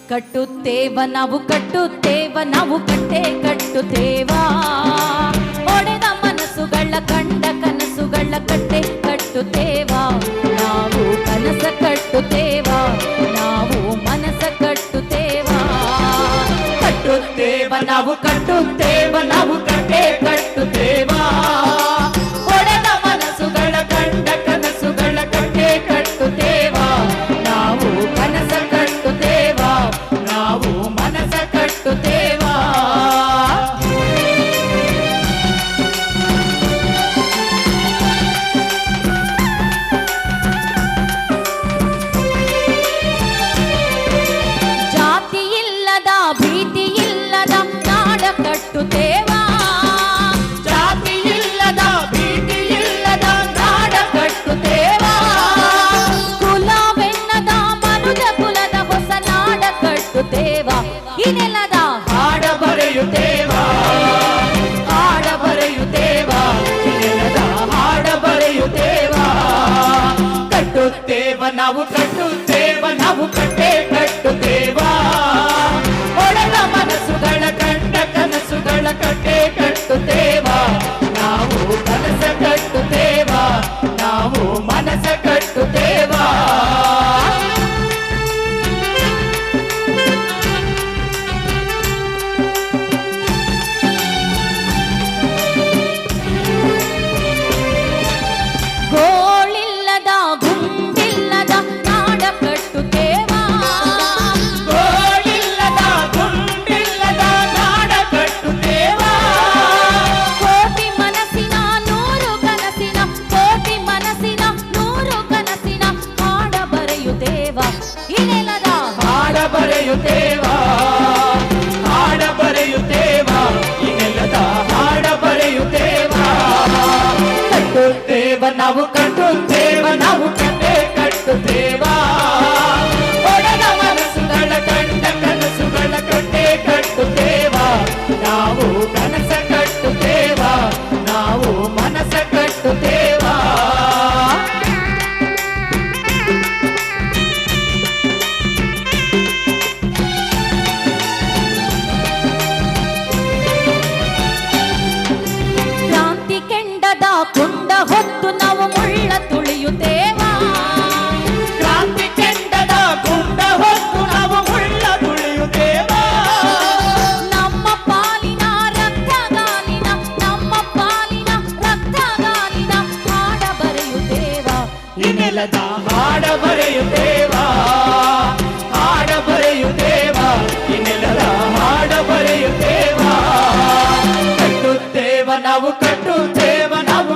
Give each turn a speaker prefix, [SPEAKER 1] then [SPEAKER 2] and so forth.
[SPEAKER 1] ಕಟ್ಟುತ್ತೇವ ನಾವು ಕಟ್ಟುತ್ತೇವ ನಾವು ಕಟ್ಟೆ ಕಟ್ಟುತ್ತೇವ ಒಡೆದ ಮನಸ್ಸುಗಳ ಕಂಡ ಕನಸುಗಳ ಕಟ್ಟೆ ಕಟ್ಟುತ್ತೇವ ನಾವು ಕನಸ ಕಟ್ಟುತ್ತೇವ ನಾವು ಮನಸ ಕಟ್ಟುತ್ತೇವ ಕಟ್ಟುತ್ತೇವ ನಾವು ಕಟ್ಟುತ್ತೇವ ನಾವು ಕಟ್ಟೆ ಕಟ್ಟುತ್ತೇವ ಒಡೆದ ಮನಸ್ಸುಗಳ ಕಂಡ ಕನಸುಗಳ ಕಟ್ಟೆ ಕಟ್ಟುತ್ತೇವ ನಾವು ಕನಸ ಕಟ್ಟುತ್ತೇವ ನಾವು ಮನಸ ಕಟ್ಟುತ್ತೇವ ಜಾತಿ ಇಲ್ಲದ ಭೀತಿ ಇಲ್ಲದ ನಾಡ ಕಟ್ಟುತ್ತೇವ ಜಾತಿ ಇಲ್ಲದ ಭೀತಿ ಇಲ್ಲದ ನಾಡ ಕಟ್ಟುತ್ತೇವ ಕುಲವೆನ್ನದ ಮನುಜ ಕುಲದ ಹೊಸ ನಾಡ ಕಟ್ಟುತ್ತೇವ ಈ ನೆಲದ ಹಾಡ ಬರೆಯುತ್ತೇವ ಹಾಡ ಬರೆಯುತ್ತೇವ ಈ ನೆಲದ ಹಾಡ ಬರೆಯುತ್ತೇವ ಕಟ್ಟುತ್ತೇವ ನಾವು ಕಟ್ಟುತ್ತೇವ ನಾವು ಕಟ್ಟೆ ಕಟ್ಟುತ್ತೇವ ಒಡೆದ ಮನಸ್ಸುಗಳ ಕಂಡ ಕನಸುಗಳ ಕಟ್ಟೆ ಕಟ್ಟುತ್ತೇವ ನಾವು ಕನಸ ಕಟ್ಟುತ್ತೇವ ನಾವು ಮನಸ ಕಟ್ಟುತ್ತೇವ ಗೋಳಿಲ್ಲದ ಗುಂಡಿಲ್ಲದ ನಾಡ ಕಟ್ಟುತ್ತೇವ ಗೋಳಿಲ್ಲದ ಗುಂಡಿಲ್ಲದ ನಾಡ ಕಟ್ಟುತ್ತೇವ ಕೋಟಿ ಮನಸ್ಸಿನ ನೂರು ಕನಸಿನ ಕೋಟಿ ಮನಸ್ಸಿನ ನೂರು ಕನಸಿನ ಹಾಡ ಬರೆಯುತ್ತೇವ ಈ ನೆಲದ ಹಾಡ ಬರೆಯುತ್ತೇವ ಹಾಡ ಬರೆಯುತ್ತೇವ ಈ ನೆಲದ ಹಾಡ ಬರೆಯುತ್ತೇವ ಕಟ್ಟುತ್ತೇವ ನಾವು ಕಟ್ಟುತ್ತೇವ ನಾವು ಕಟ್ಟೆ ಕಟ್ಟುತ್ತೇವ ಒಡೆದ ಮನಸ್ಸುಗಳ ಕಂಡ ಕನಸುಗಳ ಕಟ್ಟೆ ಕಟ್ಟುತ್ತೇವ ನಾವು ಕನಸ ಕಟ್ಟುತ್ತೇವ ನಾವು ಮನಸ ಕಟ್ಟುತ್ತೇವ ಕ್ರಾಂತಿ ಕೆಂಡದ ಕುಂಡ ಹೊತ್ತು ನಾವು ಮುಳ್ಳ ತುಳಿಯುತ್ತೇವ ಕ್ರಾಂತಿ ಕೆಂಡದ ಕುಂಡ ಹೊತ್ತು ನಾವು ಮುಳ್ಳ ತುಳಿಯುತ್ತೇವ ನಮ್ಮ ಪಾಲಿನ ರಕ್ತಗಾಲಿನ ನಮ್ಮ ಪಾಲಿನ ರಕ್ತಗಾಲಿನ ಹಾಡ ಬರೆಯುತ್ತೇವ ಈ ನೆಲದ ಹಾಡ ಬರೆಯುತ್ತೇವ ಹಾಡ ಬರೆಯುತ್ತೇವ ಈ ನೆಲದ ಹಾಡ ಬರೆಯುತ್ತೇವ ಕಟ್ಟುತ್ತೇವ ನಾವು ಕಟ್ಟುತ್ತೇವ ನಾವು